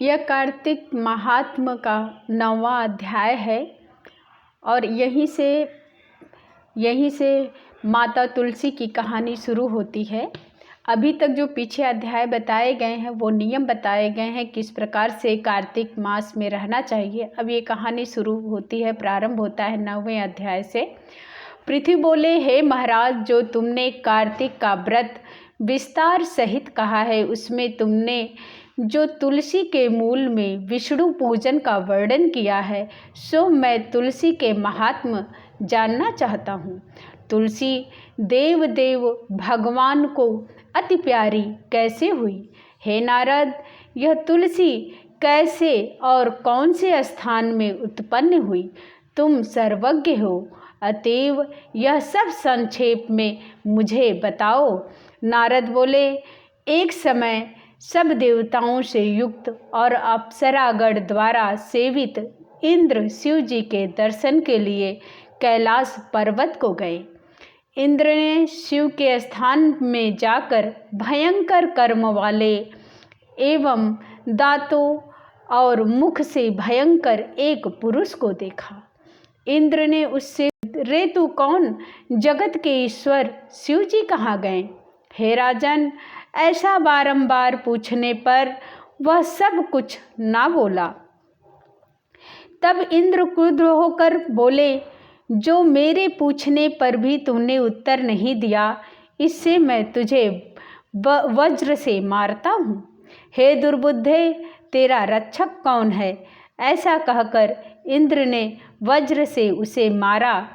यह कार्तिक महात्म का 9वां अध्याय है और यहीं से माता तुलसी की कहानी शुरू होती है। अभी तक जो पीछे अध्याय बताए गए हैं वो नियम बताए गए हैं किस प्रकार से कार्तिक मास में रहना चाहिए। अब ये कहानी शुरू होती है, प्रारंभ होता है 9वें अध्याय से। पृथ्वी बोले, हे महाराज, जो तुमने कार्तिक का व्रत विस्तार सहित कहा है उसमें तुमने जो तुलसी के मूल में विष्णु पूजन का वर्णन किया है सो मैं तुलसी के महात्म जानना चाहता हूँ। तुलसी देव भगवान को अति प्यारी कैसे हुई? हे नारद, यह तुलसी कैसे और कौन से स्थान में उत्पन्न हुई? तुम सर्वज्ञ हो, अतएव यह सब संक्षेप में मुझे बताओ। नारद बोले, एक समय सब देवताओं से युक्त और अप्सरागण द्वारा सेवित इंद्र शिव जी के दर्शन के लिए कैलाश पर्वत को गए। इंद्र ने शिव के स्थान में जाकर भयंकर कर्म वाले एवं दांतों और मुख से भयंकर एक पुरुष को देखा। इंद्र ने उससे, रे तू कौन? जगत के ईश्वर शिव जी कहाँ गए? हे राजन, ऐसा बारंबार पूछने पर वह सब कुछ ना बोला। तब इंद्र क्रुद्ध होकर बोले, जो मेरे पूछने पर भी तुमने उत्तर नहीं दिया, इससे मैं तुझे वज्र से मारता हूँ। हे दुर्बुद्धे, तेरा रक्षक कौन है? ऐसा कहकर इंद्र ने वज्र से उसे मारा।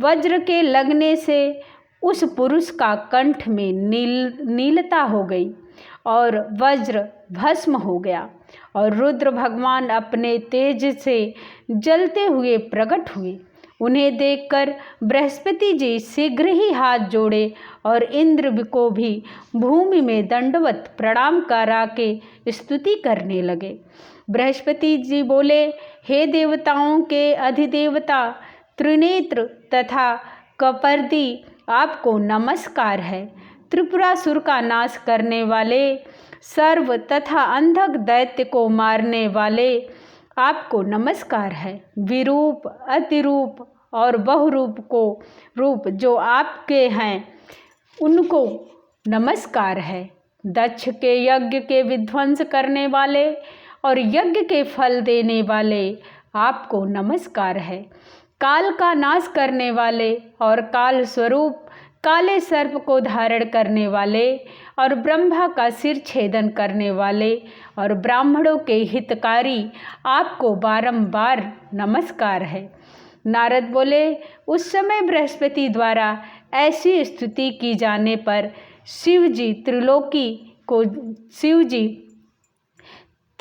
वज्र के लगने से उस पुरुष का कंठ में नीलता हो गई और वज्र भस्म हो गया और रुद्र भगवान अपने तेज से जलते हुए प्रकट हुए। उन्हें देखकर बृहस्पति जी शीघ्र ही हाथ जोड़े और इंद्र को भी भूमि में दंडवत प्रणाम करा के स्तुति करने लगे। बृहस्पति जी बोले, हे देवताओं के अधिदेवता त्रिनेत्र तथा कपर्दी, आपको नमस्कार है। त्रिपुरासुर का नाश करने वाले, सर्व तथा अंधक दैत्य को मारने वाले, आपको नमस्कार है। विरूप, अतिरूप और रूप जो आपके हैं उनको नमस्कार है। दक्ष के यज्ञ के विध्वंस करने वाले और यज्ञ के फल देने वाले, आपको नमस्कार है। काल का नाश करने वाले और काल स्वरूप काले सर्प को धारण करने वाले और ब्रह्मा का सिर छेदन करने वाले और ब्राह्मणों के हितकारी, आपको बारंबार नमस्कार है। नारद बोले, उस समय बृहस्पति द्वारा ऐसी स्तुति की जाने पर शिव जी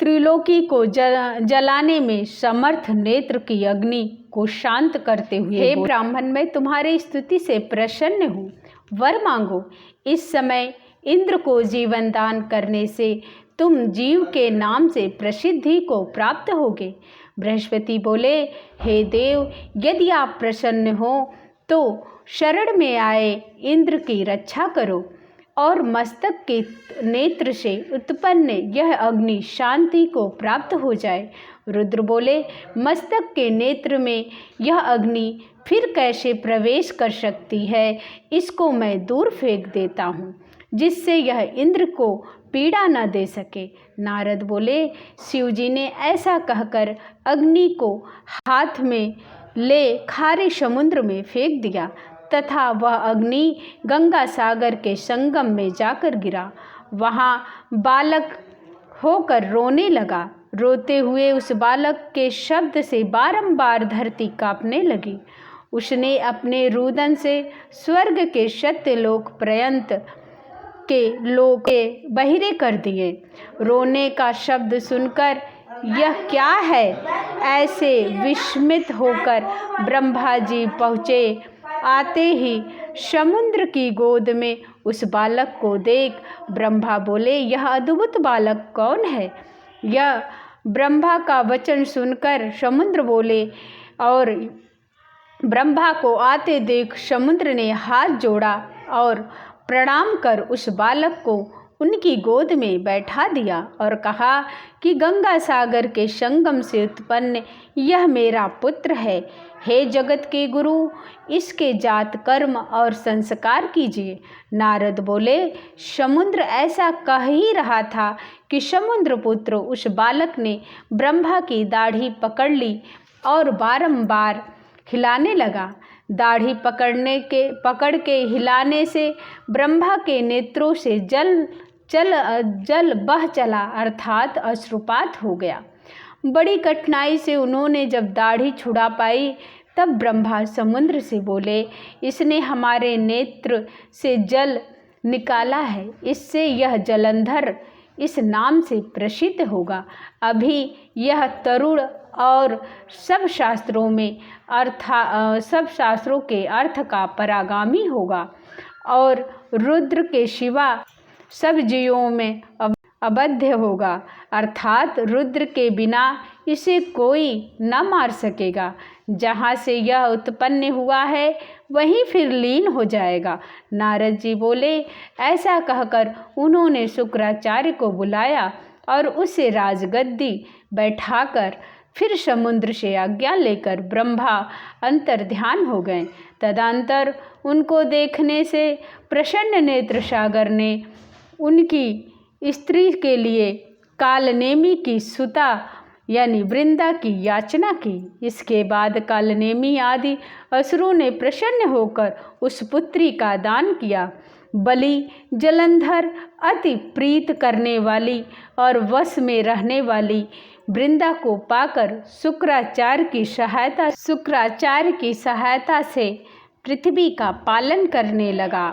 त्रिलोकी को जलाने में समर्थ नेत्र की अग्नि को शांत करते हुए, हे ब्राह्मण, मैं तुम्हारी स्तुति से प्रसन्न हूँ, वर मांगो। इस समय इंद्र को जीवन दान करने से तुम जीव के नाम से प्रसिद्धि को प्राप्त होगे। बृहस्पति बोले, हे देव, यदि आप प्रसन्न हो तो शरण में आए इंद्र की रक्षा करो और मस्तक के नेत्र से उत्पन्न यह अग्नि शांति को प्राप्त हो जाए। रुद्र बोले, मस्तक के नेत्र में यह अग्नि फिर कैसे प्रवेश कर सकती है? इसको मैं दूर फेंक देता हूँ जिससे यह इंद्र को पीड़ा न दे सके। नारद बोले, शिव जी ने ऐसा कहकर अग्नि को हाथ में ले खारे समुद्र में फेंक दिया तथा वह अग्नि गंगा सागर के संगम में जाकर गिरा। वहाँ बालक होकर रोने लगा। रोते हुए उस बालक के शब्द से बारंबार धरती कांपने लगी। उसने अपने रुदन से स्वर्ग के सत्यलोक पर्यंत के लोक बहिरे कर दिए। रोने का शब्द सुनकर, यह क्या है? ऐसे विस्मित होकर ब्रह्मा जी पहुँचे। आते ही समुद्र की गोद में उस बालक को देख ब्रह्मा बोले, यह अद्भुत बालक कौन है? यह ब्रह्मा का वचन सुनकर समुद्र बोले और ब्रह्मा को आते देख समुद्र ने हाथ जोड़ा और प्रणाम कर उस बालक को उनकी गोद में बैठा दिया और कहा कि गंगा सागर के संगम से उत्पन्न यह मेरा पुत्र है। हे जगत के गुरु, इसके जात कर्म और संस्कार कीजिए। नारद बोले, समुद्र ऐसा कह ही रहा था कि समुद्र पुत्र उस बालक ने ब्रह्मा की दाढ़ी पकड़ ली और बारंबार हिलाने लगा। दाढ़ी पकड़ के हिलाने से ब्रह्मा के नेत्रों से जल बह चला, अर्थात अश्रुपात हो गया। बड़ी कठिनाई से उन्होंने जब दाढ़ी छुड़ा पाई तब ब्रह्मा समुद्र से बोले, इसने हमारे नेत्र से जल निकाला है, इससे यह जलंधर इस नाम से प्रसिद्ध होगा। अभी यह तरुण और सब शास्त्रों के अर्थ का परागामी होगा और रुद्र के सिवा सब जीवों में अबाध्य होगा, अर्थात रुद्र के बिना इसे कोई न मार सकेगा। जहाँ से यह उत्पन्न हुआ है वहीं फिर लीन हो जाएगा। नारद जी बोले, ऐसा कहकर उन्होंने शुक्राचार्य को बुलाया और उसे राजगद्दी बैठाकर फिर समुद्र से आज्ञा लेकर ब्रह्मा अंतर्ध्यान हो गए। तदंतर उनको देखने से प्रसन्न नेत्र सागर ने उनकी स्त्री के लिए कालनेमी की सुता यानी वृंदा की याचना की। इसके बाद कालनेमी आदि असुरों ने प्रसन्न होकर उस पुत्री का दान किया। बलि जलंधर अति प्रीत करने वाली और वश में रहने वाली वृंदा को पाकर शुक्राचार्य की सहायता से पृथ्वी का पालन करने लगा।